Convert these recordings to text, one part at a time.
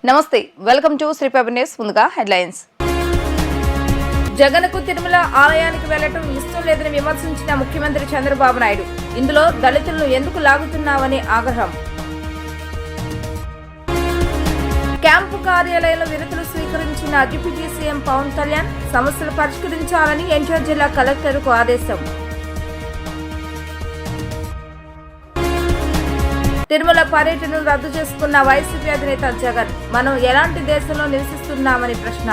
నమస్తే, welcome to Sri paper news. ముందుగా headlines. జగన్కు తిరుమల ఆలయానికి వెళ్లటం ఇష్టం లేదని విమర్శించిన ముఖ్యమంత్రి చంద్రబాబు నాయుడు. ఇందులో దళితులను ఎందుకు లాగుతున్నావని ఆగ్రహం. క్యాంపు కార్యాలయంలో వినతులు స్వీకరించిన డిప్యూటీ సీఎం పవన్ కళ్యాణ్ సమస్యలు పరిష్కరించాలని ఎన్టీఆర్ జిల్లా కలెక్టర్కు ఆదేశం. తిరుమల పర్యటనను రద్దు చేసుకున్న వైసీపీ అధినేత జగన్. మనం ఎలాంటి దేశంలో నివసిస్తున్నామని ప్రశ్న.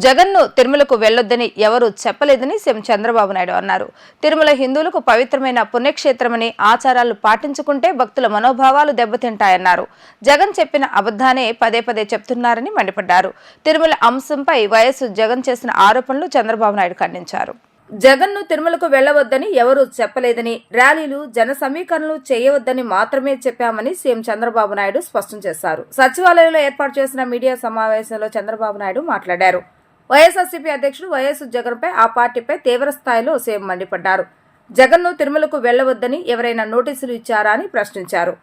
జగన్ను తిరుమలకు వెళ్లొద్దని ఎవరూ చెప్పలేదని సీఎం చంద్రబాబు నాయుడు అన్నారు. తిరుమల హిందువులకు పవిత్రమైన పుణ్యక్షేత్రమని ఆచారాలు పాటించుకుంటే భక్తుల మనోభావాలు దెబ్బతింటాయన్నారు. జగన్ చెప్పిన అబద్ధానే పదే పదే చెప్తున్నారని మండిపడ్డారు. తిరుమల అంశంపై వైఎస్ జగన్ చేసిన ఆరోపణలు చంద్రబాబు నాయుడు ఖండించారు. జగన్ను తిరుమలకు వెళ్లవద్దని ఎవరూ చెప్పలేదని, ర్యాలీలు జన సమీకరణలు చేయవద్దని మాత్రమే చెప్పామని సీఎం చంద్రబాబు నాయుడు స్పష్టం చేశారు. సచివాలయంలో ఏర్పాటు చేసిన మీడియా సమావేశంలో చంద్రబాబు నాయుడు మాట్లాడారు. వైఎస్ఆర్సీపీ అధ్యక్షుడు వైఎస్ జగన్పై ఆ పార్టీపై తీవ్ర స్థాయిలో సీఎం మండిపడ్డారు. జగన్ను తిరుమలకు వెళ్లవద్దని ఎవరైనా నోటీసులు ఇచ్చారా అని ప్రశ్నించారు.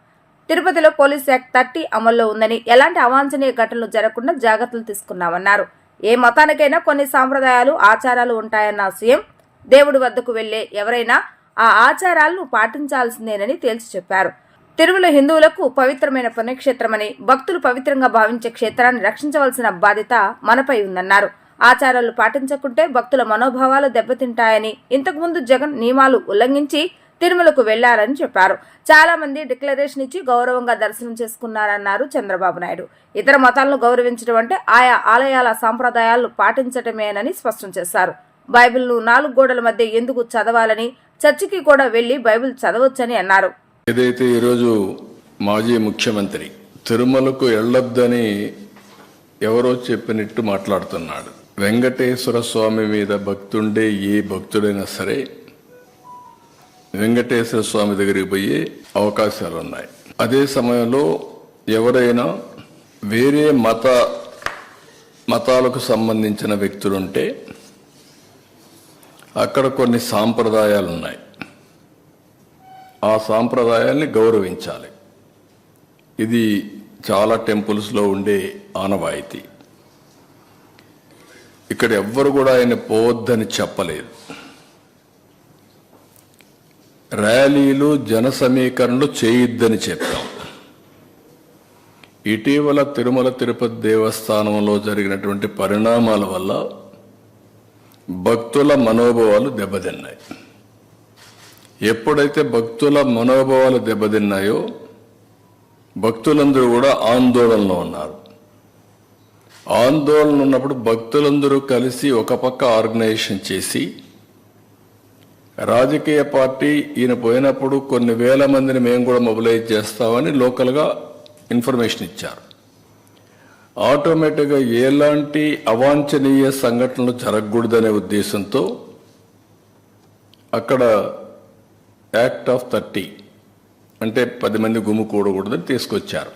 తిరుపతిలో పోలీస్ యాక్ట్ 30 అమల్లో ఉందని, ఎలాంటి అవాంఛనీయ ఘటనలు జరగకుండా జాగ్రత్తలు తీసుకున్నామన్నారు. ఏ మతానికైనా కొన్ని సాంప్రదాయాలు, ఆచారాలు ఉంటాయన్న సీఎం, దేవుడి వద్దకు వెళ్లే ఎవరైనా ఆ ఆచారాలను పాటించాల్సిందేనని తేల్చి చెప్పారు. తిరుమల హిందువులకు పవిత్రమైన పుణ్యక్షేత్రమని, భక్తులు పవిత్రంగా భావించే క్షేత్రాన్ని రక్షించవలసిన బాధ్యత మనపై ఉందన్నారు. ఆచారాలు పాటించకుంటే భక్తుల మనోభావాలు దెబ్బతింటాయని, ఇంతకుముందు జగన్ నియమాలు ఉల్లంఘించి తిరుమలకు వెళ్లారని చెప్పారు. చాలా మంది డిక్లరేషన్ ఇచ్చి గౌరవంగా దర్శనం చేసుకున్నారన్నారు చంద్రబాబు నాయుడు. ఇతర మతాలను గౌరవించడం అంటే ఆయా ఆలయాల సాంప్రదాయాలను పాటించటమేనని స్పష్టం చేశారు. బైబిల్ను 4 గోడల మధ్య ఎందుకు చదవాలని, చర్చికి కూడా వెళ్లి బైబిల్ చదవచ్చని అన్నారు. ఏదైతే ఈరోజు మాజీ ముఖ్యమంత్రి తిరుమలకు వెళ్లొద్దని ఎవరో చెప్పినట్టు మాట్లాడుతున్నాడు. వెంకటేశ్వర స్వామి మీద భక్తుండే ఏ భక్తుడైనా సరే వెంకటేశ్వర స్వామి దగ్గరికి పోయే అవకాశాలు ఉన్నాయి. అదే సమయంలో ఎవరైనా వేరే మతాలకు సంబంధించిన వ్యక్తులుంటే అక్కడ కొన్ని సాంప్రదాయాలు ఉన్నాయి. ఆ సాంప్రదాయాల్ని గౌరవించాలి. ఇది చాలా టెంపుల్స్లో ఉండే ఆనవాయితీ. ఇక్కడ ఎవ్వరు కూడా ఆయన పోవద్దని చెప్పలేదు. ర్యాలీలు, జన సమీకరణలు చేయొద్దని చెప్పాం. ఇటీవల తిరుమల తిరుపతి దేవస్థానంలో జరిగినటువంటి పరిణామాల వల్ల భక్తుల మనోభావాలు దెబ్బతిన్నాయి. ఎప్పుడైతే భక్తుల మనోభావాలు దెబ్బతిన్నాయో భక్తులందరూ కూడా ఆందోళనలో ఉన్నారు. ఆందోళన ఉన్నప్పుడు భక్తులందరూ కలిసి ఒక పక్క ఆర్గనైజేషన్ చేసి, రాజకీయ పార్టీ ఈయన పోయినప్పుడు కొన్ని వేల మందిని మేము కూడా మొబిలైజ్ చేస్తామని లోకల్గా ఇన్ఫర్మేషన్ ఇచ్చారు. ఆటోమేటిక్గా ఎలాంటి అవాంఛనీయ సంఘటనలు జరగకూడదనే ఉద్దేశంతో అక్కడ యాక్ట్ ఆఫ్ 30 అంటే 10 మంది గుమ్ముకూడకూడదని తీసుకొచ్చారు.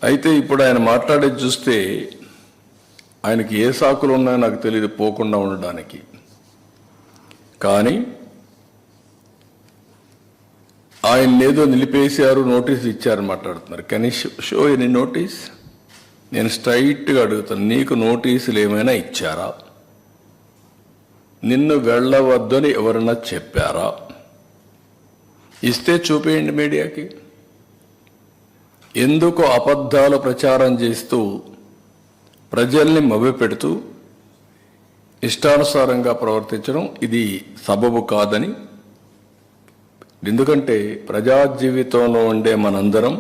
అయితే ఇప్పుడు ఆయన మాట్లాడేది చూస్తే ఆయనకి ఏ సాకులు ఉన్నాయో నాకు తెలియదు పోకుండా ఉండడానికి. కానీ ఆయన ఏదో నిలిపేశారు, నోటీసులు ఇచ్చారని మాట్లాడుతున్నారు. కానీ షో ఎనీ నోటీస్? నేను స్ట్రైట్గా అడుగుతాను, నీకు నోటీసులు ఏమైనా ఇచ్చారా? నిన్ను వెళ్ళవద్దని ఎవరన్నా చెప్పారా? ఇస్తే చూపేయండి మీడియాకి. ఎందుకు అబద్ధాలు ప్రచారం చేస్తూ ప్రజల్ని మభ్యపెడుతూ ఇష్టానుసారంగా ప్రవర్తించడం ఇది సబబు కాదని. ఎందుకంటే ప్రజా జీవితంలో ఉండే మనందరం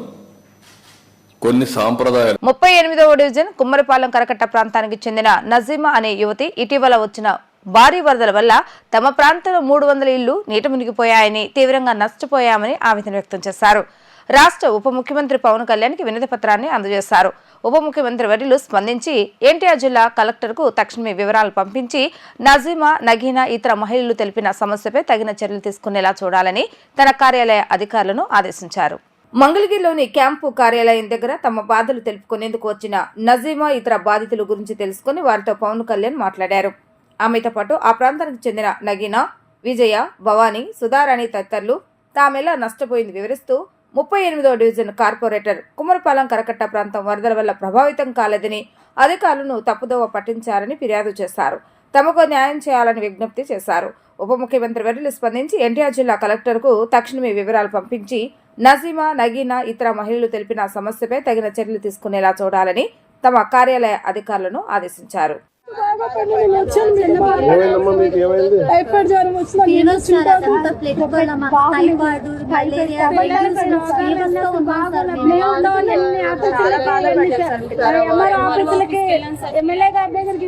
కొన్ని సాంప్రదాయాలు. 38వ డివిజన్ కుమ్మరిపాలెం కరకట్ట ప్రాంతానికి చెందిన నజీమా అనే యువతి ఇటీవల వచ్చిన భారీ వరదల వల్ల తమ ప్రాంతంలో 300 ఇళ్లు నీట మునిగిపోయాయని, తీవ్రంగా నష్టపోయామని ఆవేదన వ్యక్తం చేశారు. రాష్ట్ర ఉప ముఖ్యమంత్రి పవన్ కళ్యాణ్కి వినతి పత్రాన్ని అందజేశారు. ఉప ముఖ్యమంత్రి వర్యులు స్పందించి ఎన్టీఆర్ జిల్లా కలెక్టర్కు తక్షణమే వివరాలు పంపించి నజీమా, నగీనా ఇతర మహిళలు తెలిపిన సమస్యపై తగిన చర్యలు తీసుకునేలా చూడాలని తన కార్యాలయ అధికారులను ఆదేశించారు. మంగళగిరిలోని క్యాంపు కార్యాలయం దగ్గర తమ బాధలు తెలుపుకునేందుకు వచ్చిన నజీమా ఇతర బాధితుల గురించి తెలుసుకుని వారితో పవన్ కళ్యాణ్ మాట్లాడారు. ఆమెతో పాటు ఆ ప్రాంతానికి చెందిన నగీనా, విజయ, భవానీ, సుధారాణి తదితరులు తామెలా నష్టపోయింది వివరిస్తూ 38వ డివిజన్ కార్పొరేటర్ కుమరపాలెం కరకట్ట ప్రాంతం వరదల వల్ల ప్రభావితం కాలేదని అధికారులను తప్పుదోవ పట్టించారని ఫిర్యాదు చేశారు. తమకు న్యాయం చేయాలని విజ్ఞప్తి చేశారు. ఉప ముఖ్యమంత్రి వర్యులు స్పందించి ఎన్టీఆర్ జిల్లా కలెక్టర్కు తక్షణమే వివరాలు పంపించి నజీమా, నగీనా, ఇతర మహిళలు తెలిపిన సమస్యపై తగిన చర్యలు తీసుకునేలా చూడాలని తమ కార్యాలయ అధికారులను ఆదేశించారు. టైఫాయిడ్ జ్వరం ఎమ్మెల్యే గారి దగ్గరికి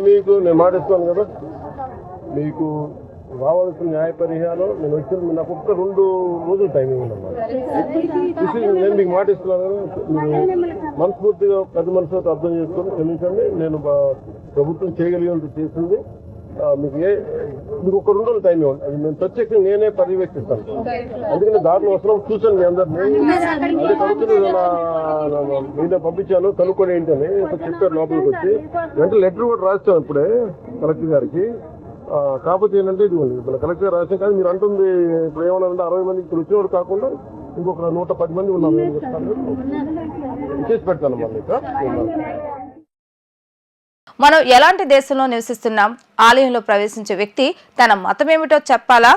మీకు నేను మాటిస్తాను కదా, మీకు రావాల్సిన న్యాయ పరిహారం నేను వచ్చిన నాకు ఒక్క 2 రోజులు టైం ఇవ్వనమ్మా. నేను మీకు మాటిస్తున్నాను కదా, మీరు మనస్ఫూర్తిగా పెద్ద మనసుతో అర్థం చేసుకొని క్షమించండి. నేను ప్రభుత్వం చేయగలిగినంత చేసింది. మీకు ఒక 2 రోజులు టైం ఇవ్వండి. అది నేను ప్రత్యేకంగా నేనే పర్యవేక్షిస్తాను. అందుకని దారిలో వస్తున్నాం చూసాను మీ అందరినీ. అదే కనుక్కుని నేనే పంపించాను కనుక్కొని ఏంటని చెప్పారు. లోపలికి వచ్చి వెంటనే లెటర్ కూడా రాస్తాను ఇప్పుడే కలెక్టర్ గారికి. కాకపోతే ఏంటంటే ఇది మన కలెక్టర్ రాసాం కానీ మీరు అంటుంది ఇప్పుడు ఏమన్నా 60 మంది ఇక్కడ వచ్చినవాడు కాకుండా ఇంకొక 110 మంది ఉన్నారు. చేసి పెడతాను మళ్ళీ. మనం ఎలాంటి దేశంలో నివసిస్తున్నాం? ఆలయంలో ప్రవేశించే వ్యక్తి తన మతమేమిటో చెప్పాలా?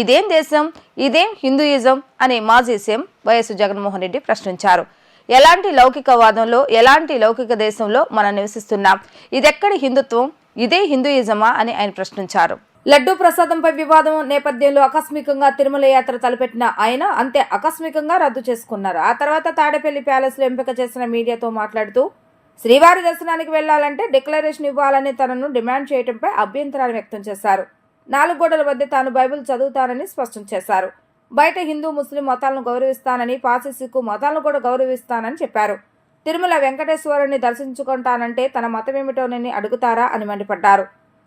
ఇదేం దేశం, ఇదేం హిందూయిజం అని మాజీ సీఎం వైఎస్ జగన్మోహన్ రెడ్డి ప్రశ్నించారు. ఎలాంటి లౌకికవాదంలో, ఎలాంటి లౌకిక దేశంలో మనం నివసిస్తున్నాం? ఇదెక్కడి హిందుత్వం, ఇదే హిందూయిజమా అని ఆయన ప్రశ్నించారు. లడ్డూ ప్రసాదంపై వివాదం నేపథ్యంలో ఆకస్మికంగా తిరుమల యాత్ర తలపెట్టిన ఆయన అంతే ఆకస్మికంగా రద్దు చేసుకున్నారు. ఆ తర్వాత తాడేపల్లి ప్యాలెస్ లో ఎంపిక చేసిన మీడియాతో మాట్లాడుతూ శ్రీవారి దర్శనానికి వెళ్లాలంటే డిక్లరేషన్ ఇవ్వాలని తనను డిమాండ్ చేయడంపై అభ్యంతరాలు వ్యక్తం చేశారు. 4 గోడల మధ్య తాను బైబిల్ చదువుతానని స్పష్టం చేశారు. బయట హిందూ, ముస్లిం మతాలను గౌరవిస్తానని, పాసి, సిక్కు మతాలను కూడా గౌరవిస్తానని చెప్పారు. తిరుమల వెంకటేశ్వరుని దర్శించుకుంటానంటే తన మతమేమిటోనని అడుగుతారా అని మండిపడ్డారు.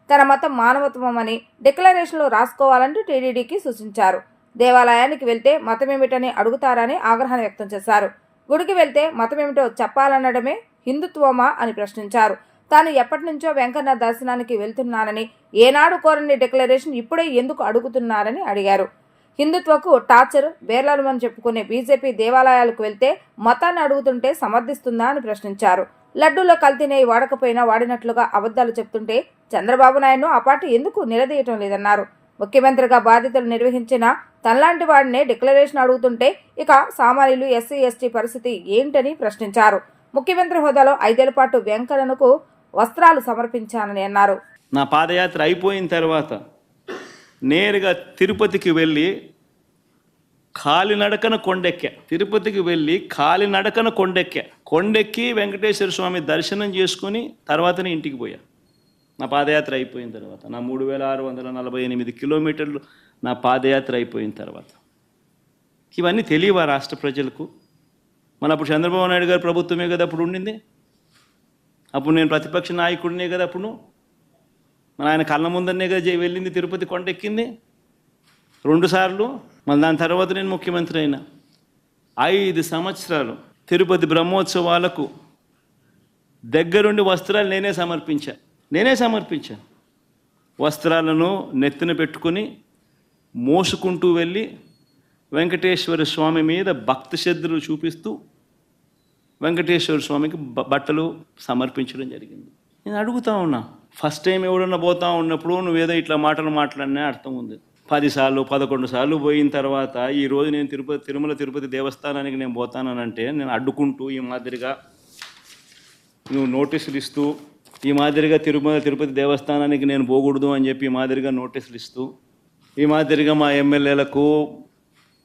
తన మతం మానవత్వమని డిక్లరేషన్లో రాసుకోవాలంటూ టీడీడీకి సూచించారు. దేవాలయానికి వెళ్తే మతమేమిటని అడుగుతారని ఆగ్రహం వ్యక్తం చేశారు. గుడికి వెళ్తే మతమేమిటో చెప్పాలనడమే హిందుత్వమా అని ప్రశ్నించారు. తాను ఎప్పటి నుంచో వెంకన్న దర్శనానికి వెళ్తున్నానని, ఏనాడు కోరని డిక్లరేషన్ ఇప్పుడే ఎందుకు అడుగుతున్నారని అడిగారు. హిందుత్వకు టార్చర్ బేర్లమని చెప్పుకునే బీజేపీ దేవాలయాలకు వెళ్తే మతాన్ని అడుగుతుంటే సమర్థిస్తుందా అని ప్రశ్నించారు. లడ్డూలో కల్తీనే వాడకపోయినా వాడినట్లుగా అబద్ధాలు చెప్తుంటే చంద్రబాబు నాయుడును ఆ పార్టీ ఎందుకు నిలదీయటం లేదన్నారు. ముఖ్యమంత్రిగా బాధ్యతలు నిర్వహించిన తనలాంటి వాడినే డిక్లరేషన్ అడుగుతుంటే ఇక సామాన్యులు, ఎస్సీ, ఎస్టీ పరిస్థితి ఏంటని ప్రశ్నించారు. ముఖ్యమంత్రి హోదాలో 5 ఏళ్ల పాటు వెంకన్నకు వస్త్రాలు సమర్పించానని అన్నారు. నా పాదయాత్ర అయిపోయిన తర్వాత నేరుగా తిరుపతికి వెళ్ళి కాలినడకన కొండెక్కా. తిరుపతికి వెళ్ళి కాలినడకన కొండెక్కి వెంకటేశ్వర స్వామి దర్శనం చేసుకుని తర్వాతనే ఇంటికి పోయా. నా పాదయాత్ర అయిపోయిన తర్వాత నా 3648 కిలోమీటర్లు నా పాదయాత్ర అయిపోయిన తర్వాత. ఇవన్నీ తెలియవా రాష్ట్ర ప్రజలకు? మన అప్పుడు చంద్రబాబు నాయుడు గారు ప్రభుత్వమే కదా అప్పుడు ఉండింది. అప్పుడు నేను ప్రతిపక్ష నాయకుడినే కదా అప్పుడు. మన ఆయన కళ్ళ ముందరనే కదా వెళ్ళింది, తిరుపతి కొండెక్కింది 2 సార్లు. మళ్ళీ దాని తర్వాత నేను ముఖ్యమంత్రి అయినా. 5 సంవత్సరాలు తిరుపతి బ్రహ్మోత్సవాలకు దగ్గరుండి వస్త్రాలు నేనే సమర్పించాను. వస్త్రాలను నెత్తిన పెట్టుకుని మోసుకుంటూ వెళ్ళి వెంకటేశ్వర స్వామి మీద భక్తి శ్రద్ధలు చూపిస్తూ వెంకటేశ్వర స్వామికి బట్టలు సమర్పించడం జరిగింది. నేను అడుగుతా ఉన్నా, ఫస్ట్ టైం ఎవడన్నా పోతా ఉన్నప్పుడు నువ్వేదో ఇట్లా మాటలు మాట్లాడినా అర్థం ఉంది. 10 సార్లు 11 సార్లు పోయిన తర్వాత ఈరోజు నేను తిరుమల తిరుపతి దేవస్థానానికి నేను పోతానంటే నేను అడ్డుకుంటూ ఈ మాదిరిగా నువ్వు నోటీసులు ఇస్తూ, ఈ మాదిరిగా తిరుమల తిరుపతి దేవస్థానానికి నేను పోకూడదు అని చెప్పి ఈ మాదిరిగా నోటీసులు ఇస్తూ, ఈ మాదిరిగా మా ఎమ్మెల్యేలకు,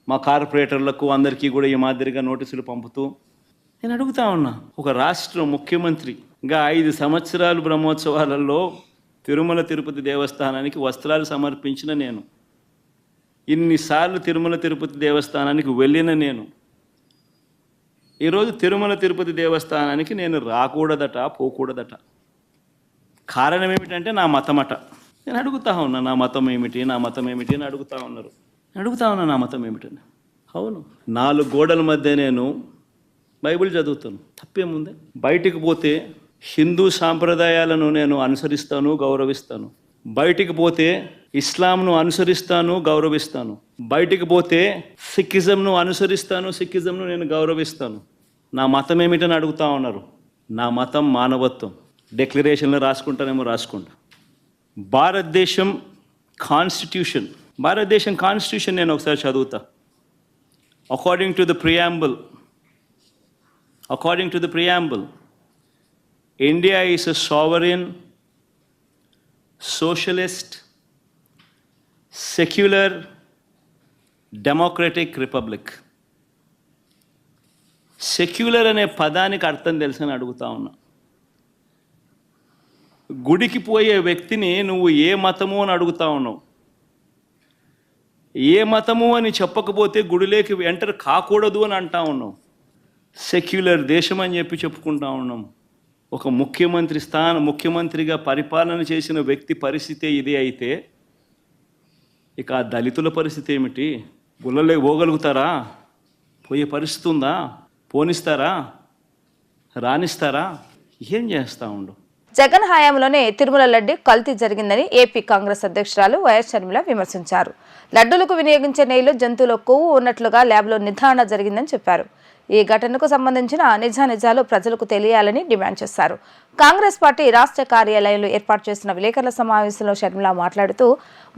మా కార్పొరేటర్లకు అందరికీ కూడా ఈ మాదిరిగా నోటీసులు పంపుతూ నేను అడుగుతా ఉన్నా. ఒక రాష్ట్ర ముఖ్యమంత్రిగా 5 సంవత్సరాలు బ్రహ్మోత్సవాలలో తిరుమల తిరుపతి దేవస్థానానికి వస్త్రాలు సమర్పించిన నేను, ఇన్నిసార్లు తిరుమల తిరుపతి దేవస్థానానికి వెళ్ళిన నేను, ఈరోజు తిరుమల తిరుపతి దేవస్థానానికి నేను రాకూడదట, పోకూడదట. కారణం ఏమిటంటే నా మతమట. నేను అడుగుతా ఉన్నా, నా మతం ఏమిటి అని అడుగుతా ఉన్నారు. నా మతం ఏమిటని. అవును, 4 గోడల మధ్య నేను బైబిల్ చదువుతాను, తప్పేముంది? బయటికి పోతే హిందూ సాంప్రదాయాలను నేను అనుసరిస్తాను, గౌరవిస్తాను. బయటికి పోతే ఇస్లాంను అనుసరిస్తాను, గౌరవిస్తాను. బయటికి పోతే సిక్కిజంను అనుసరిస్తాను, సిక్కిజంను నేను గౌరవిస్తాను. నా మతం ఏమిటని అడుగుతా ఉన్నారు. నా మతం మానవత్వం. డిక్లరేషన్లో రాసుకుంటానేమో రాసుకుంటా. భారతదేశం కాన్స్టిట్యూషన్ నేను ఒకసారి చదువుతా. According to the preamble India is a sovereign, socialist, secular, democratic republic. Secular అనే పదానికి అర్థం తెలుసని అడుగుతా ఉన్నా. గుడికి పోయే వ్యక్తిని నువ్వు ఏ మతము అని అడుగుతా ఉన్నావు. ఏ మతము అని చెప్పకపోతే గుడిలోకి ఎంటర్ కాకూడదు అని అంటా ఉన్నావు. సెక్యులర్ దేశం అని చెప్పి చెప్పుకుంటా ఉన్నాం. ఒక ముఖ్యమంత్రిగా పరిపాలన చేసిన వ్యక్తి పరిస్థితే ఇదే అయితే ఇక ఆ దళితుల పరిస్థితి ఏమిటి? గుళ్ళలోకి పోగలుగుతారా? పోయే పరిస్థితి ఉందా? పోనిస్తారా? రానిస్తారా? ఏం చేస్తూ ఉండు? జగన్ హయాంలోనే తిరుమల లడ్డు కల్తీ జరిగిందని ఏపీ కాంగ్రెస్ అధ్యక్షురాలు వైఎస్ షర్మిల విమర్శించారు. లడ్డూలకు వినియోగించే నెయ్యిలో జంతువుల కొవ్వు ఉన్నట్లుగా ల్యాబ్లో నిర్ధారణ జరిగిందని చెప్పారు. ఈ ఘటనకు సంబంధించిన నిజాలు ప్రజలకు తెలియాలని డిమాండ్ చేశారు. కాంగ్రెస్ పార్టీ రాష్ట్ర కార్యాలయంలో ఏర్పాటు చేసిన విలేకరుల సమావేశంలో షర్మిల మాట్లాడుతూ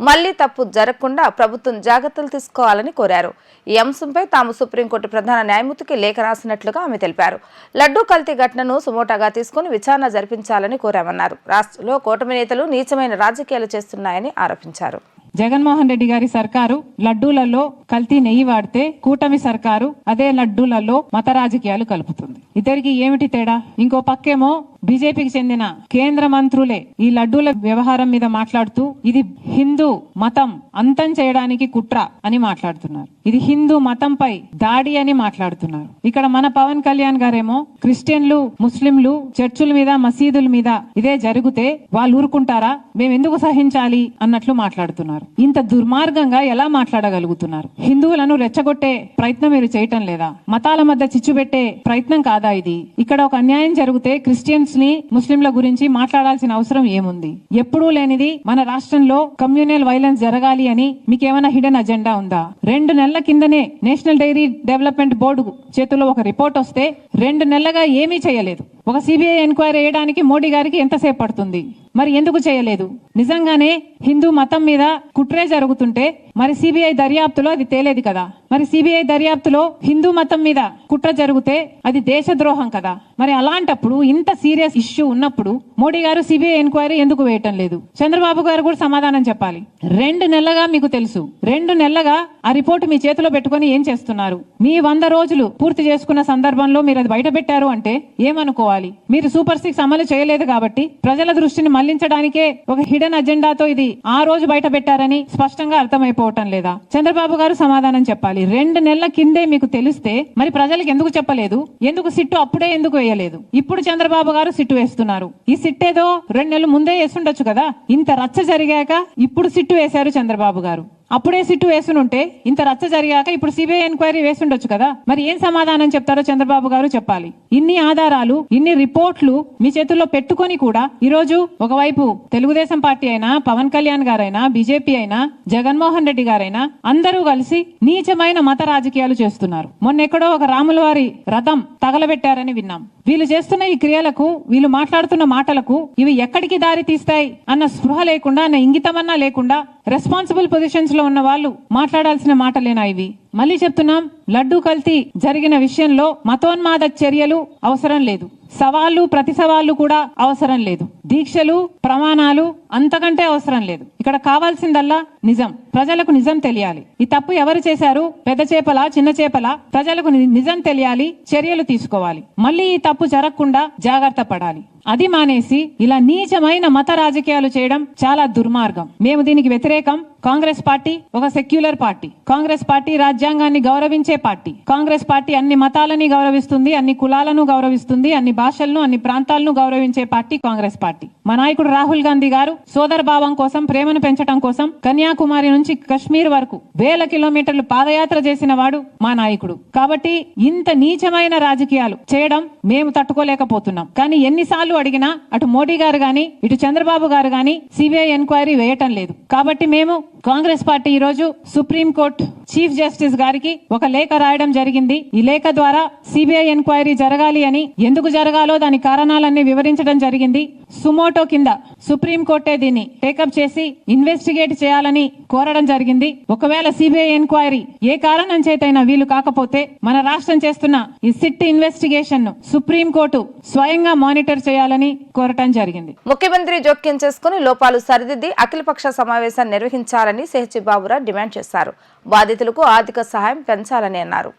మళ్లీ తప్పు జరగకుండా ప్రభుత్వం జాగ్రత్తలు తీసుకోవాలని కోరారు. ఈ అంశంపై తాము సుప్రీంకోర్టు ప్రధాన న్యాయమూర్తికి లేఖ రాసినట్లుగా ఆమె తెలిపారు. లడ్డూ కల్తీ ఘటనను సుమోటాగా తీసుకుని విచారణ జరిపించాలని కోరామన్నారు. రాష్ట్రంలో కూటమి నేతలు నీచమైన రాజకీయాలు చేస్తున్నాయని ఆరోపించారు. జగన్మోహన్ రెడ్డి గారి సర్కారు లడ్డూలలో కల్తీ నెయ్యి వాడితే కూటమి సర్కారు అదే లడ్డూలలో మత రాజకీయాలు కలుపుతుంది. ఇద్దరికి ఏమిటి తేడా? ఇంకో పక్కేమో బీజేపీకి చెందిన కేంద్ర మంత్రులే ఈ లడ్డూల వ్యవహారం మీద మాట్లాడుతూ ఇది హిందూ మతం అంతం చేయడానికి కుట్ర అని మాట్లాడుతున్నారు. ఇది హిందూ మతంపై దాడి అని మాట్లాడుతున్నారు. ఇక్కడ మన పవన్ కళ్యాణ్ గారేమో క్రిస్టియన్లు, ముస్లింలు చర్చుల మీద, మసీదుల మీద ఇదే జరిగితే వాళ్ళు ఊరుకుంటారా, మేము ఎందుకు సహించాలి అన్నట్లు మాట్లాడుతున్నారు. ఇంత దుర్మార్గంగా ఎలా మాట్లాడగలుగుతున్నారు? హిందువులను రెచ్చగొట్టే ప్రయత్నం మీరు చేయటం లేదా? మతాల మధ్య చిచ్చు పెట్టే ప్రయత్నం కాదా ఇది? ఇక్కడ ఒక అన్యాయం జరిగితే క్రిస్టియన్స్ ని, ముస్లింల గురించి మాట్లాడాల్సిన అవసరం ఏముంది? ఎప్పుడూ లేనిది మన రాష్ట్రంలో కమ్యూనల్ వైలెన్స్ జరగాలి అని మీకేమైనా హిడెన్ అజెండా ఉందా? 2 నెలల కిందనే నేషనల్ డైరీ డెవలప్మెంట్ బోర్డు చేతుల్లో ఒక రిపోర్ట్ వస్తే 2 నెలలుగా ఏమీ చేయలేదు. ఒక సిబిఐ ఎంక్వైరీ చేయడానికి మోడీ గారికి ఎంతసేపు పడుతుంది? మరి ఎందుకు చేయలేదు? నిజంగానే హిందూ మతం మీద కుట్రే జరుగుతుంటే మరి సిబిఐ దర్యాప్తులో అది తేలేది కదా? మరి సిబిఐ దర్యాప్తులో హిందూ మతం మీద కుట్ర జరిగితే అది దేశద్రోహం కదా? మరి అలాంటప్పుడు ఇంత సీరియస్ ఇష్యూ ఉన్నప్పుడు మోడీ గారు సిబిఐ ఎంక్వైరీ ఎందుకు వేయటం లేదు? చంద్రబాబు గారు కూడా సమాధానం చెప్పాలి. 2 నెలలుగా మీకు తెలుసు, 2 నెలలుగా ఆ రిపోర్టు మీ చేతిలో పెట్టుకుని ఏం చేస్తున్నారు? మీ 100 రోజులు పూర్తి చేసుకున్న సందర్భంలో మీరు అది బయట పెట్టారు అంటే ఏమనుకోవాలి? మీరు సూపర్ 6 అమలు చేయలేదు కాబట్టి ప్రజల దృష్టిని మళ్లించడానికే ఒక హిడెన్ అజెండాతో ఇది ఆ రోజు బయట పెట్టారని స్పష్టంగా అర్థమైపోవటం లేదా? చంద్రబాబు గారు సమాధానం చెప్పాలి. 2 నెలల కిందే మీకు తెలిస్తే మరి ప్రజలకు ఎందుకు చెప్పలేదు? ఎందుకు సిట్టు అప్పుడే ఎందుకు వేయలేదు? ఇప్పుడు చంద్రబాబు గారు సిట్టు వేస్తున్నారు. ఈ సిట్టేదో 2 నెలలు ముందే వేస్తుండొచ్చు కదా? ఇంత రచ్చ జరిగాక ఇప్పుడు సిట్టు వేశారు చంద్రబాబు గారు. అప్పుడే సిట్టు వేసునుంటే ఇంత రచ్చ జరిగాక ఇప్పుడు సిబిఐ ఎంక్వైరీ వేసుండొచ్చు కదా? మరి ఏం సమాధానం చెప్తారో చంద్రబాబు గారు చెప్పాలి. ఇన్ని ఆధారాలు, ఇన్ని రిపోర్ట్లు మీ చేతుల్లో పెట్టుకొని కూడా ఈరోజు ఒకవైపు తెలుగుదేశం పార్టీ అయినా, పవన్ కళ్యాణ్ గారైనా, బీజేపీ అయినా, జగన్మోహన్ రెడ్డి గారైనా అందరూ కలిసి నీచమైన మత రాజకీయాలు చేస్తున్నారు. మొన్నెక్కడో ఒక రాముల వారి రథం తగలబెట్టారని విన్నాం. వీళ్ళు చేస్తున్న ఈ క్రియలకు, వీళ్ళు మాట్లాడుతున్న మాటలకు ఇవి ఎక్కడికి దారి తీస్తాయి అన్న స్పృహ లేకుండా, అన్న ఇంగితమన్నా లేకుండా రెస్పాన్సిబుల్ పొజిషన్స్ లో ఉన్న వాళ్ళు మాట్లాడాల్సిన మాటలేనా ఇవి? మళ్ళీ చెప్తున్నాం, లడ్డూ కల్తీ జరిగిన విషయంలో మతోన్మాద చర్యలు అవసరం లేదు. సవాళ్లు, ప్రతి సవాళ్లు కూడా అవసరం లేదు. దీక్షలు, ప్రమాణాలు అంతకంటే అవసరం లేదు. ఇక్కడ కావాల్సిందల్లా నిజం. ప్రజలకు నిజం తెలియాలి. ఈ తప్పు ఎవరు చేశారు, పెద్ద చేపలా, చిన్న చేపలా, ప్రజలకు నిజం తెలియాలి. చర్యలు తీసుకోవాలి. మళ్ళీ ఈ తప్పు జరగకుండా జాగ్రత్త పడాలి. అది మానేసి ఇలా నీచమైన మత రాజకీయాలు చేయడం చాలా దుర్మార్గం. మేము దీనికి వ్యతిరేకం. కాంగ్రెస్ పార్టీ ఒక సెక్యులర్ పార్టీ. కాంగ్రెస్ పార్టీ రాజ్యాంగాన్ని గౌరవించే పార్టీ. కాంగ్రెస్ పార్టీ అన్ని మతాలని గౌరవిస్తుంది, అన్ని కులాలను గౌరవిస్తుంది, అన్ని భాషలను అన్ని ప్రాంతాలను గౌరవించే పార్టీ కాంగ్రెస్ పార్టీ. మా నాయకుడు రాహుల్ గాంధీ గారు సోదర భావం కోసం, ప్రేమను పెంచడం కోసం కన్యాకుమారి నుంచి కశ్మీర్ వరకు వేల కిలోమీటర్లు పాదయాత్ర చేసిన వాడు మా నాయకుడు. కాబట్టి ఇంత నీచమైన రాజకీయాలు చేయడం మేము తట్టుకోలేకపోతున్నాం. కానీ ఎన్నిసార్లు అడిగినా అటు మోడీ గారు గాని ఇటు చంద్రబాబు గారు గాని సిబిఐ ఎంక్వైరీ వేయటం లేదు. కాబట్టి మేము కాంగ్రెస్ పార్టీ ఈ రోజు సుప్రీం కోర్టు చీఫ్ జస్టిస్ గారికి ఒక లేఖ రాయడం జరిగింది. ఈ లేఖ ద్వారా సిబిఐ ఎంక్వైరీ జరగాలి అని, ఎందుకు జరగాలో దాని కారణాలన్నీ వివరించడం జరిగింది. సుమోటో కింద సుప్రీం కోర్టే దీన్ని టేకప్ చేసి ఇన్వెస్టిగేట్ చేయాలని కోరడం జరిగింది. ఒకవేళ సిబిఐ ఎంక్వైరీ ఏ కారణం చేతైనా వీలు కాకపోతే మన రాష్ట్రం చేస్తున్న ఈ సిట్ ఇన్వెస్టిగేషన్ ను సుప్రీం కోర్టు స్వయంగా మానిటర్ చేయాలని కోరటం జరిగింది. ముఖ్యమంత్రి జోక్యం చేసుకుని లోపాలు సరిదిద్ది అఖిలపక్ష సమావేశాన్ని నిర్వహించాలని సెహెచి బాబురావు డిమాండ్ చేశారు. బాధితులకు ఆర్థిక సహాయం పెంచాలని అన్నారు.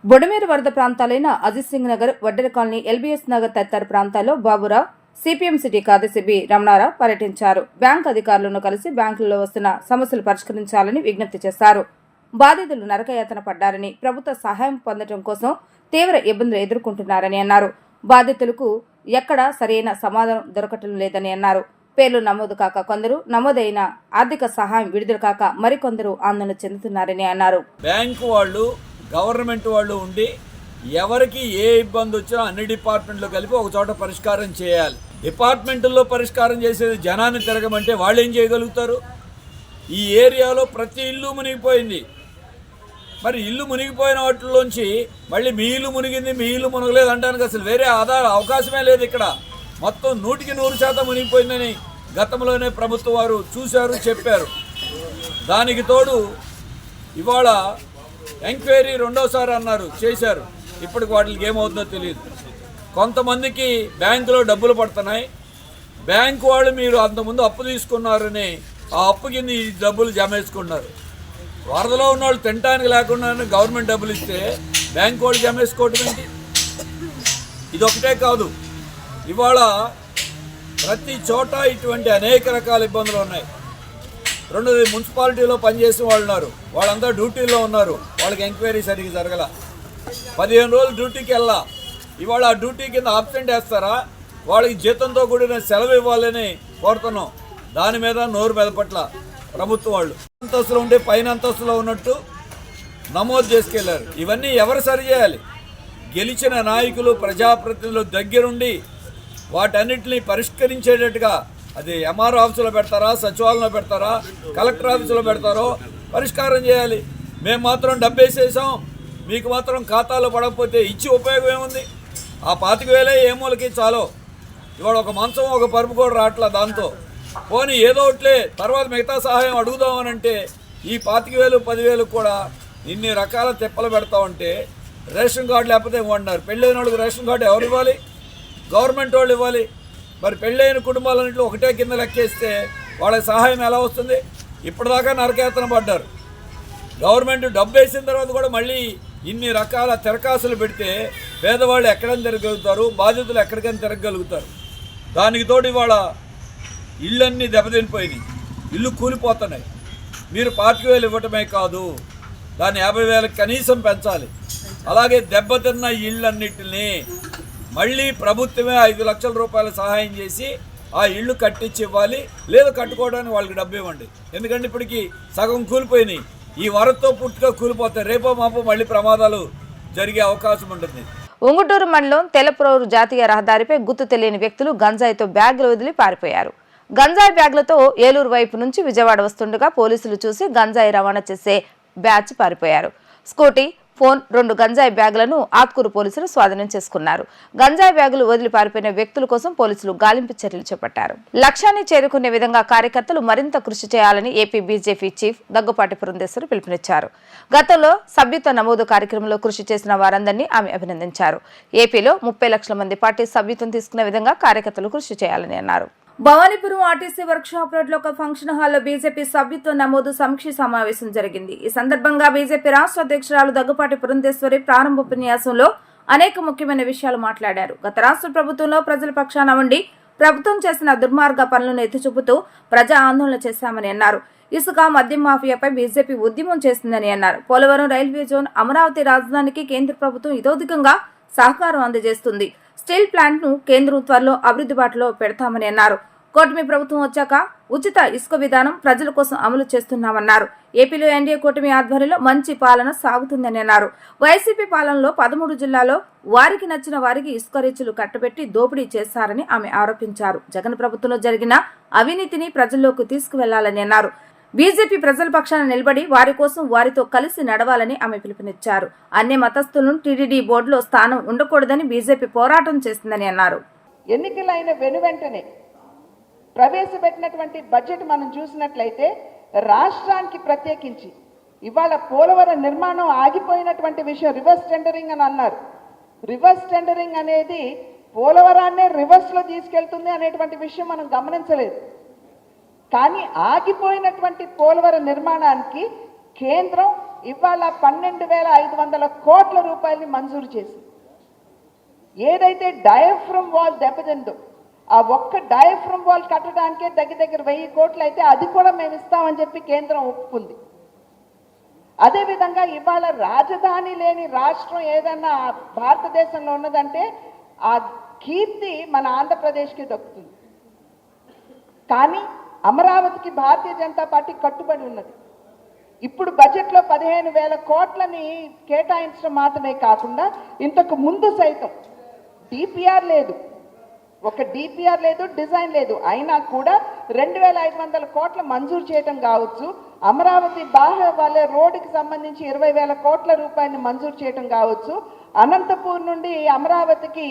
బొడమేరు వరద ప్రాంతాలైన అజిత్ సింగ్ నగర్, వడ్డెర కాలనీ, ఎల్బీఎస్ నగర్ తదితర ప్రాంతాల్లో బాబురావు, సిపిఎం సిటీ కార్యదర్శి బి రమణారావు పర్యటించారు. బ్యాంక్ అధికారులను కలిసి బ్యాంకులలో వస్తున్న సమస్యలు పరిష్కరించాలని విజ్ఞప్తి చేశారు. బాధితులు నరకయాతన పడ్డారని, ప్రభుత్వ సహాయం పొందడం కోసం తీవ్ర ఇబ్బందులు ఎదుర్కొంటున్నారని అన్నారు. బాధితులకు ఎక్కడా సరైన సమాధానం దొరకటం లేదని అన్నారు. పేర్లు నమోదు కాక కొందరు, నమోదైన ఆర్థిక సహాయం విడుదల కాక మరికొందరు ఆందోళన చెందుతున్నారని అన్నారు. బ్యాంకు వాళ్ళు, గవర్నమెంట్ వాళ్ళు ఉండి ఎవరికి ఏ ఇబ్బంది వచ్చినా అన్ని డిపార్ట్మెంట్లు కలిపి ఒక చోట పరిష్కారం చేయాలి. డిపార్ట్మెంట్లో పరిష్కారం చేసేది జనాన్ని తిరగమంటే వాళ్ళు ఏం చేయగలుగుతారు? ఈ ఏరియాలో ప్రతి ఇల్లు మునిగిపోయింది. మరి ఇల్లు మునిగిపోయిన వాటిలోంచి మళ్ళీ మీ ఇల్లు మునిగింది, మీ ఇల్లు మునగలేదు అంటానికి అసలు వేరే అవకాశమే లేదు. ఇక్కడ మొత్తం 100% మునిగిపోయిందని గతంలోనే ప్రభుత్వం వారు చూశారు, చెప్పారు. దానికి తోడు ఇవాళ ఎంక్వైరీ రెండోసారి అన్నారు, చేశారు. ఇప్పటికి వాటికి ఏమవుతుందో తెలియదు. కొంతమందికి బ్యాంకులో డబ్బులు పడుతున్నాయి. బ్యాంకు వాళ్ళు మీరు అంతకుముందు అప్పు తీసుకున్నారని ఆ అప్పు కింద ఈ డబ్బులు జమ వేసుకున్నారు. వరదలో ఉన్న వాళ్ళు తినడానికి లేకుండా గవర్నమెంట్ డబ్బులు ఇస్తే బ్యాంకు వాళ్ళు జమ వేసుకోవటం ఏంటి? ఇదొకటే కాదు, ఇవాళ ప్రతి చోట ఇటువంటి అనేక రకాల ఇబ్బందులు ఉన్నాయి. రెండోది, మున్సిపాలిటీలో పనిచేసిన వాళ్ళు ఉన్నారు, వాళ్ళంతా డ్యూటీలో ఉన్నారు, వాళ్ళకి ఎంక్వైరీ సరిగ్గా జరగల. 15 రోజులు డ్యూటీకి వెళ్ళా. ఇవాళ ఆ డ్యూటీ కింద ఆబ్సెంట్ వేస్తారా? వాళ్ళకి జీతంతో కూడిన సెలవు ఇవ్వాలని కోరుతున్నాం. దాని మీద నోరు మెదపట్ల ప్రభుత్వం వాళ్ళు. అంతస్తులో ఉంటే పైన అంతస్తులో ఉన్నట్టు నమోదు చేసుకెళ్లారు. ఇవన్నీ ఎవరు సరి చేయాలి? గెలిచిన నాయకులు, ప్రజాప్రతినిధులు దగ్గరుండి వాటన్నిటిని పరిష్కరించేటట్టుగా, అది ఎంఆర్ఓ ఆఫీసులో పెడతారా, సచివాలయంలో పెడతారా, కలెక్టర్ ఆఫీసులో పెడతారో పరిష్కారం చేయాలి. మేము మాత్రం డబ్బేసేసాం, మీకు మాత్రం ఖాతాలో పడకపోతే ఇచ్చి ఉపయోగం ఏముంది? ఆ 25,000 ఏ మూలకి చాలు. ఇవాళ ఒక మంచం, ఒక పరుపు కూడా రావట్లా. దాంతో పోనీ ఏదో ఒకట్లే తర్వాత మిగతా సహాయం అడుగుదామనంటే ఈ 25,000, 10,000 కూడా ఇన్ని రకాల తిప్పలు పెడతామంటే రేషన్ కార్డు లేకపోతే ఇవ్వన్నారు. పెళ్ళైన వాళ్ళకి రేషన్ కార్డు ఎవరు ఇవ్వాలి? గవర్నమెంట్ వాళ్ళు ఇవ్వాలి. మరి పెళ్ళైన కుటుంబాలన్నింటిలో ఒకటే కింద లెక్కేస్తే వాళ్ళకి సహాయం ఎలా వస్తుంది? ఇప్పటిదాకా నరకయాతన పడ్డారు. గవర్నమెంట్ డబ్బు వేసిన తర్వాత కూడా మళ్ళీ ఇన్ని రకాల తిరకాసులు పెడితే పేదవాళ్ళు ఎక్కడైనా తిరగలుగుతారు, బాధితులు ఎక్కడికైనా తిరగలుగుతారు. దానికి తోడు ఇవాళ ఇళ్ళన్నీ దెబ్బతినిపోయినాయి, ఇల్లు కూలిపోతున్నాయి. మీరు 25,000 ఇవ్వటమే కాదు, దాన్ని 50,000 కనీసం పెంచాలి. అలాగే దెబ్బతిన్న ఇళ్ళన్నిటిని మళ్ళీ ప్రభుత్వమే 5 లక్షల రూపాయల సహాయం చేసి ఆ ఇళ్ళు కట్టించి ఇవ్వాలి. లేదు కట్టుకోవడానికి వాళ్ళకి డబ్బు ఇవ్వండి. ఎందుకంటే ఇప్పటికీ సగం కూలిపోయినాయి. ఈ వరదతో పుట్టుగా కూలిపోతాయి. రేపో మాపో మళ్ళీ ప్రమాదాలు జరిగే అవకాశం ఉంటుంది. ఉంగుటూరు మండలం తెలప్రోరు జాతీయ రహదారిపై గుర్తు తెలియని వ్యక్తులు గంజాయితో బ్యాగులు వదిలి పారిపోయారు. గంజాయి బ్యాగులతో ఏలూరు వైపు నుంచి విజయవాడ వస్తుండగా పోలీసులు చూసి గంజాయి రవాణా చేసే బ్యాచ్ పారిపోయారు. స్కూటీ, ఫోన్, 2 గంజాయి బ్యాగులను ఆత్కూరు పోలీసులు స్వాధీనం చేసుకున్నారు. గంజాయి బ్యాగులు వదిలి పారిపోయిన వ్యక్తుల కోసం పోలీసులు గాలింపు చర్యలు చేపట్టారు. లక్ష్యాన్ని చేరుకునే విధంగా కార్యకర్తలు మరింత కృషి చేయాలని AP BJP chief Daggubati Purandeswari పిలుపునిచ్చారు. గతంలో సభ్యత్వ నమోదు కార్యక్రమంలో కృషి చేసిన వారందరినీ ఆమె అభినందించారు. ఏపీలో 30 లక్షల మంది పార్టీ సభ్యత్వం తీసుకునే విధంగా కార్యకర్తలు కృషి చేయాలని అన్నారు. Bhavanipuram RTC work shop road లో ఒక ఫంక్షన్ హాల్లో బీజేపీ సభ్యత్వ నమోదు సమీక్ష సమావేశం జరిగింది. ఈ సందర్భంగా బీజేపీ రాష్ట్ర అధ్యక్షురాలు దగ్గుపాటి పురంధేశ్వరి ప్రారంభ ఉపన్యాసంలో అనేక ముఖ్యమైన విషయాలు మాట్లాడారు. గత రాష్ట్ర ప్రభుత్వంలో ప్రజల పక్షాన ఉండి ప్రభుత్వం చేసిన దుర్మార్గ పనులను ఎత్తిచూపుతూ ప్రజా ఆందోళన చేశామని అన్నారు. ఇసుక, మద్యం మాఫియాపై బీజేపీ ఉద్యమం చేసిందని అన్నారు. పోలవరం రైల్వే జోన్, అమరావతి రాజధానికి కేంద్ర ప్రభుత్వం ఇతోధికంగా సహకారం అందజేస్తుంది. స్టీల్ ప్లాంట్ ను కేంద్రం త్వరలో అభివృద్ధి బాటలో పెడతామని అన్నారు. కూటమి ప్రభుత్వం వచ్చాక ఉచిత ఇసుక విధానం ప్రజల కోసం అమలు చేస్తున్నామన్నారు. ఏపీలో ఎన్డీఏ కూటమి ఆధ్వర్యంలో మంచి పాలన సాగుతుందని అన్నారు. వైసీపీ పాలనలో 13 జిల్లాల్లో వారికి నచ్చిన వారికి ఇసుక రీచులు కట్టబెట్టి దోపిడీ చేశారని ఆమె ఆరోపించారు. జగన్ ప్రభుత్వంలో జరిగిన అవినీతిని ప్రజల్లోకి తీసుకువెళ్లాలని అన్నారు. బీజేపీ ప్రజల పక్షాన నిలబడి వారి కోసం వారితో కలిసి నడవాలని ఆమె పిలుపునిచ్చారు. అన్ని మతస్థులను టీటీడీ బోర్డులో స్థానం ఉండకూడదని బీజేపీ పోరాటం చేస్తుందని అన్నారు. ఎన్నికలైన వెనువెంటనే ప్రవేశపెట్టినటువంటి బడ్జెట్ మనం చూసినట్లయితే రాష్ట్రానికి ప్రత్యేకించి ఇవాళ పోలవరం నిర్మాణం ఆగిపోయినటువంటి విషయం రివర్స్ టెండరింగ్ అని అన్నారు. రివర్స్ టెండరింగ్ అనేది పోలవరాన్నే రివర్స్లో తీసుకెళ్తుంది అనేటువంటి విషయం మనం గమనించలేదు. కానీ ఆగిపోయినటువంటి పోలవరం నిర్మాణానికి కేంద్రం ఇవాళ 12,500 కోట్ల రూపాయలని మంజూరు చేసింది. ఏదైతే డయాఫ్రమ్ వాల్ దెబ్బతిందో ఆ ఒక్క డయాఫ్రమ్ వాల్ కట్టడానికే దగ్గర 1000 కోట్లు అయితే అది కూడా మేము ఇస్తామని చెప్పి కేంద్రం ఒప్పుకుంది. అదేవిధంగా ఇవాళ రాజధాని లేని రాష్ట్రం ఏదన్నా భారతదేశంలో ఉన్నదంటే ఆ కీర్తి మన ఆంధ్రప్రదేశ్కి దక్కుతుంది. కానీ అమరావతికి భారతీయ జనతా పార్టీ కట్టుబడి ఉన్నది. ఇప్పుడు బడ్జెట్లో 15,000 కోట్లని కేటాయించడం మాత్రమే కాకుండా ఇంతకు ముందు సైతం డిపిఆర్ లేదు, ఒక డిపిఆర్ లేదు, డిజైన్ లేదు, అయినా కూడా 2,500 కోట్ల మంజూరు చేయడం కావచ్చు, అమరావతి బాహ్య రోడ్డుకి సంబంధించి 20,000 కోట్ల రూపాయలని మంజూరు చేయడం కావచ్చు, అనంతపూర్ నుండి అమరావతికి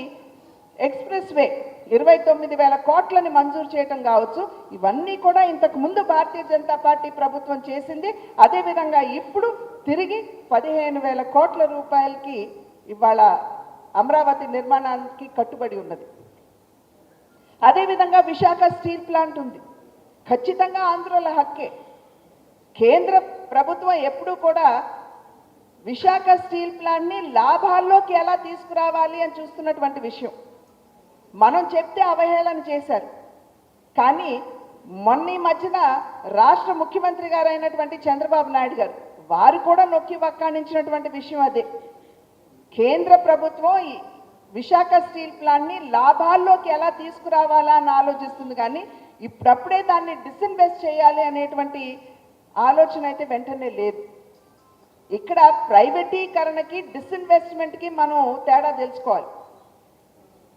ఎక్స్ప్రెస్ వే 29,000 కోట్లని మంజూరు చేయడం కావచ్చు. ఇవన్నీ కూడా ఇంతకు ముందు భారతీయ జనతా పార్టీ ప్రభుత్వం చేసింది. అదేవిధంగా ఇప్పుడు తిరిగి 15,000 కోట్ల రూపాయలకి ఇవాళ అమరావతి నిర్మాణానికి కట్టుబడి ఉన్నది. అదేవిధంగా విశాఖ స్టీల్ ప్లాంట్ ఉంది, ఖచ్చితంగా ఆంధ్రుల హక్కే. కేంద్ర ప్రభుత్వం ఎప్పుడూ కూడా విశాఖ స్టీల్ ప్లాంట్ని లాభాల్లోకి ఎలా తీసుకురావాలి అని చూస్తున్నటువంటి విషయం. మనం చెప్తే అవహేళన చేశారు. కానీ మొన్న మధ్యన రాష్ట్ర ముఖ్యమంత్రి గారు అయినటువంటి చంద్రబాబు నాయుడు గారు వారు కూడా నొక్కి వక్కాణించినటువంటి విషయం అదే. కేంద్ర ప్రభుత్వం ఈ విశాఖ స్టీల్ ప్లాంట్ని లాభాల్లోకి ఎలా తీసుకురావాలా అని ఆలోచిస్తుంది. కానీ ఇప్పుడప్పుడే దాన్ని డిస్ఇన్వెస్ట్ చేయాలి అనేటువంటి ఆలోచన అయితే వెంటనే లేదు. ఇక్కడ ప్రైవేటీకరణకి డిస్ఇన్వెస్ట్మెంట్కి మనం తేడా తెలుసుకోవాలి.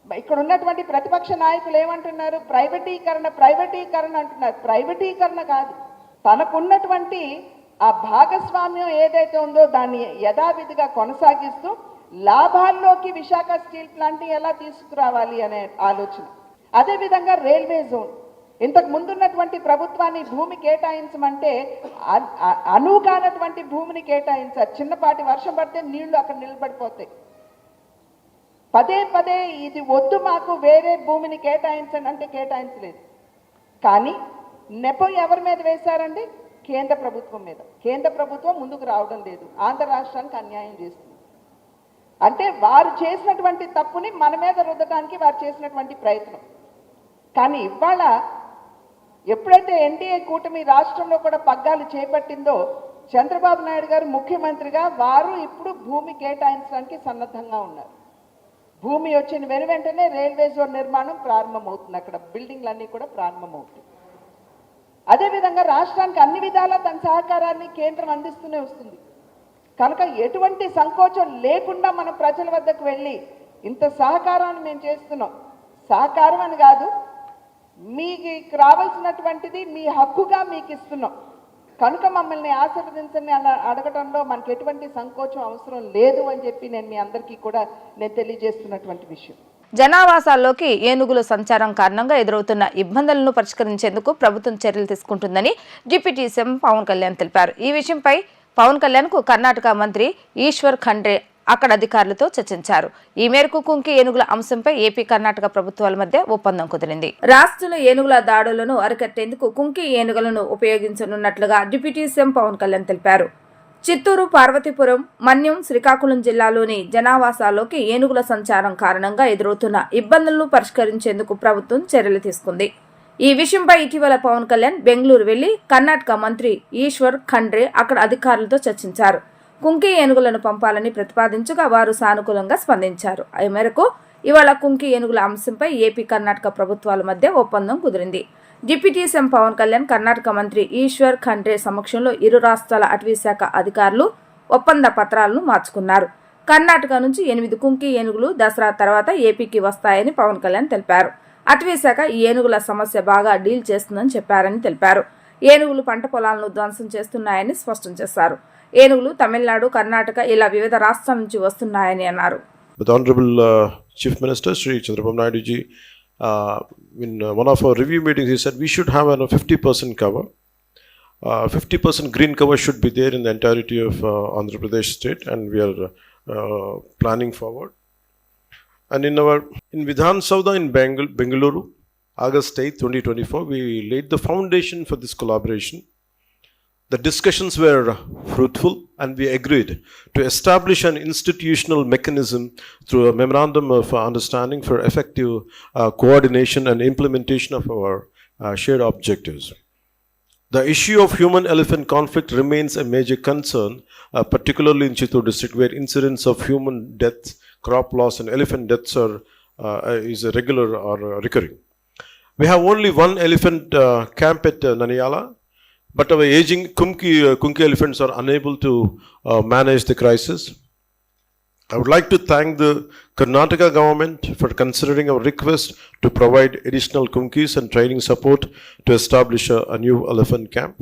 ఇక్కడ ఉన్నటువంటి ప్రతిపక్ష నాయకులు ఏమంటున్నారు? ప్రైవేటీకరణ అంటున్నారు. ప్రైవేటీకరణ కాదు, తనకున్నటువంటి ఆ భాగస్వామ్యం ఏదైతే ఉందో దాన్ని యథావిధిగా కొనసాగిస్తూ లాభాల్లోకి విశాఖ స్టీల్ ప్లాంట్ని ఎలా తీసుకురావాలి అనే ఆలోచన. అదేవిధంగా రైల్వే జోన్, ఇంతకు ముందున్నటువంటి ప్రభుత్వాన్ని భూమి కేటాయించమంటే అనువుగానటువంటి భూమిని కేటాయించారు. చిన్నపాటి వర్షం పడితే నీళ్లు అక్కడ నిలబడిపోతాయి. పదే ఇది వద్దు, మాకు వేరే భూమిని కేటాయించండి అంటే కేటాయించలేదు. కానీ నెపం ఎవరి మీద వేశారండి? కేంద్ర ప్రభుత్వం మీద. కేంద్ర ప్రభుత్వం ముందుకు రావడం లేదు, ఆంధ్ర రాష్ట్రానికి అన్యాయం చేస్తుంది. అంటే వారు చేసినటువంటి తప్పుని మన మీద రుద్దడానికి వారు చేసినటువంటి ప్రయత్నం. కానీ ఇవాళ ఎప్పుడైతే ఎన్డీఏ కూటమి రాష్ట్రంలో కూడా పగ్గాలు చేపట్టిందో చంద్రబాబు నాయుడు గారు ముఖ్యమంత్రిగా వారు ఇప్పుడు భూమి కేటాయించడానికి సన్నద్ధంగా ఉన్నారు. భూమి వచ్చిన వెంటనే రైల్వే జోన్ నిర్మాణం ప్రారంభమవుతుంది, అక్కడ బిల్డింగ్లన్నీ కూడా ప్రారంభమవుతాయి. అదేవిధంగా రాష్ట్రానికి అన్ని విధాలా తన సహకారాన్ని కేంద్రం అందిస్తూనే వస్తుంది. కనుక ఎటువంటి సంకోచం లేకుండా మన ప్రజల వద్దకు వెళ్ళి ఇంత సహకారాన్ని మేము చేస్తున్నాం, సహకారం అని కాదు, మీకు రావాల్సినటువంటిది మీ హక్కుగా మీకు ఇస్తున్నాం, కనుక మమ్మల్ని ఆశీర్వదించండి అని అడగడంలో మనకు ఎటువంటి సంకోచం అవసరం లేదు అని చెప్పి నేను మీ అందరికీ కూడా నేను తెలియజేస్తున్నటువంటి విషయం. జనావాసాల్లోకి ఏనుగుల సంచారం కారణంగా ఎదురవుతున్న ఇబ్బందులను పరిష్కరించేందుకు ప్రభుత్వం చర్యలు తీసుకుంటుందని డిప్యూటీ సీఎం పవన్ కళ్యాణ్ తెలిపారు. ఈ విషయంపై పవన్ కళ్యాణ్ కు కర్ణాటక మంత్రి ఈశ్వర్ ఖండ్రే అక్కడ అధికారులతో చర్చించారు. ఈ మేరకు కుంకి ఏనుగుల అంశంపై ఏపీ కర్ణాటక ప్రభుత్వాల మధ్య ఒప్పందం కుదిరింది. రాష్ట్రంలో ఏనుగుల దాడులను అరికట్టేందుకు కుంకి ఏనుగులను ఉపయోగించనున్నట్లుగా డిప్యూటీ సీఎం పవన్ కళ్యాణ్ తెలిపారు. చిత్తూరు, పార్వతీపురం, మన్యం, శ్రీకాకుళం జిల్లాలోని జనావాసాల్లోకి ఏనుగుల సంచారం కారణంగా ఎదురవుతున్న ఇబ్బందులను పరిష్కరించేందుకు ప్రభుత్వం చర్యలు తీసుకుంది. ఈ విషయంపై ఇటీవల పవన్ కళ్యాణ్ బెంగళూరు వెళ్లి కర్ణాటక మంత్రి ఈశ్వర్ ఖండ్రే అక్కడ అధికారులతో చర్చించారు. కుంకి ఏనుగులను పంపాలని ప్రతిపాదించగా వారు సానుకూలంగా స్పందించారు. ఈ మేరకు ఇవాళ కుంకి ఏనుగుల అంశంపై ఏపీ, కర్ణాటక ప్రభుత్వాల మధ్య ఒప్పందం కుదిరింది. డిప్యూటీ సీఎం పవన్ కళ్యాణ్, కర్ణాటక మంత్రి ఈశ్వర్ ఖండ్రే సమక్షంలో ఇరు రాష్ట్రాల అటవీశాఖ అధికారులు ఒప్పంద పత్రాలను మార్చుకున్నారు. కర్ణాటక నుంచి 8 కుంకి ఏనుగులు దసరా తర్వాత ఏపీకి వస్తాయని పవన్ కళ్యాణ్ తెలిపారు. అటవీశాఖ ఈ ఏనుగుల సమస్య బాగా డీల్ చేస్తుందని చెప్పారని తెలిపారు. ఏనుగులు పంట పొలాలను ధ్వంసం చేస్తున్నాయని స్పష్టం చేశారు. ఏనుగులు తమిళనాడు, కర్ణాటక ఇలా వివిధ రాష్ట్రాల నుంచి వస్తున్నాయని అన్నారు. With Honorable Chief Minister Sri Chandrababu Naidu ji, in one of our review meetings, he said we should have a 50% cover. 50% green cover should be there in the entirety of Andhra Pradesh state, and we are planning forward. And in Vidhan Sauda in Bengaluru, August 8, 2024, we laid the foundation for this collaboration. The discussions were fruitful, and we agreed to establish an institutional mechanism through a memorandum of understanding for effective coordination and implementation of our shared objectives. The issue of human-elephant conflict remains a major concern, particularly in Chittoor district, where incidents of human deaths, crop loss, and elephant deaths is a regular or recurring. We have only one elephant camp at Naniyala, but our aging Kunki elephants are unable to manage the crisis. I would like to thank the Karnataka government for considering our request to provide additional Kunkis and training support to establish a new elephant camp.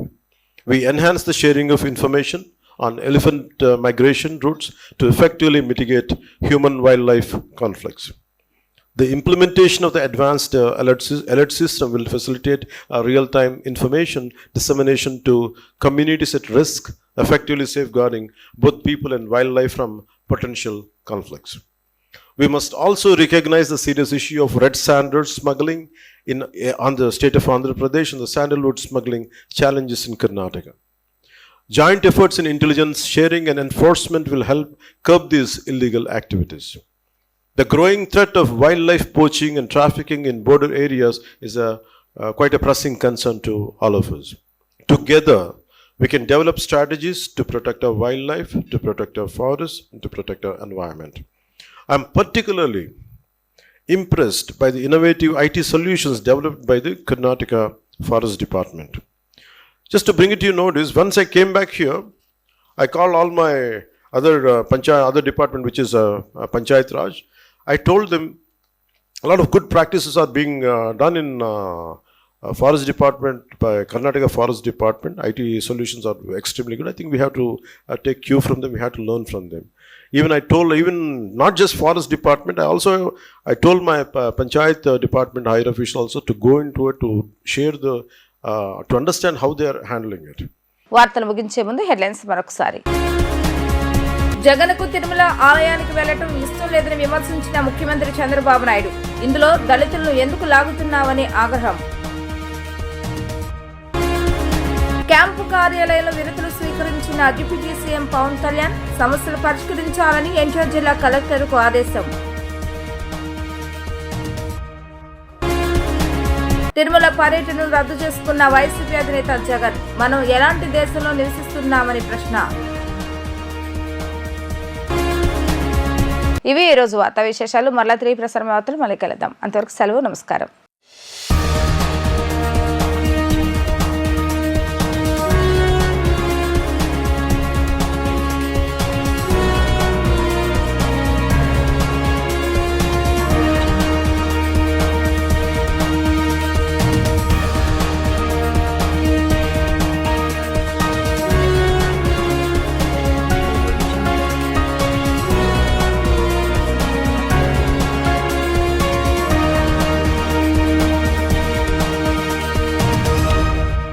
We enhance the sharing of information on elephant migration routes to effectively mitigate human-wildlife conflicts. The implementation of the advanced alert system will facilitate real-time information dissemination to communities at risk, effectively safeguarding both people and wildlife from potential conflicts. We must also recognize the serious issue of red sandalwood smuggling on the state of Andhra Pradesh and the sandalwood smuggling challenges in Karnataka. Joint efforts in intelligence sharing and enforcement will help curb these illegal activities. The growing threat of wildlife poaching and trafficking in border areas is quite a pressing concern to all of us. Together, we can develop strategies to protect our wildlife, to protect our forests, and to protect our environment. I'm particularly impressed by the innovative IT solutions developed by the Karnataka Forest Department. Just to bring it to your notice, once I came back here, I called all my other department, which is Panchayat Raj. I told them a lot of good practices are being done in Forest Department by Karnataka Forest Department. IT solutions are extremely good. I think we have to take cue from them. We have to learn from them. Even not just Forest Department, I told my Panchayat Department higher official also to go into it to share to understand how they are handling it. వార్తలు ముగించే ముందు headlines మరొకసారి. జగన్కు తిరుమల ఆలయానికి వెళ్లటం ఇష్టం లేదని విమర్శించిన ముఖ్యమంత్రి చంద్రబాబు నాయుడు. ఇందులో దళితులను ఎందుకు లాగుతున్నావని ఆగ్రహం. క్యాంపు కార్యాలయంలో వినతులు స్వీకరించిన డిప్యూటీ సీఎం పవన్ కళ్యాణ్ సమస్యలు పరిష్కరించాలని ఎన్టీఆర్ జిల్లా కలెక్టర్కు ఆదేశం. తిరుమల పర్యటనను రద్దు చేసుకున్న వైసీపీ అధినేత జగన్. మనం ఎలాంటి దేశంలో నివసిస్తున్నామని ప్రశ్న. ఇవి ఈరోజు వార్తా విశేషాలు. మరలా తిరిగి ప్రసారం వార్తలు మళ్ళీ కలుద్దాం. అంతవరకు సెలవు. నమస్కారం.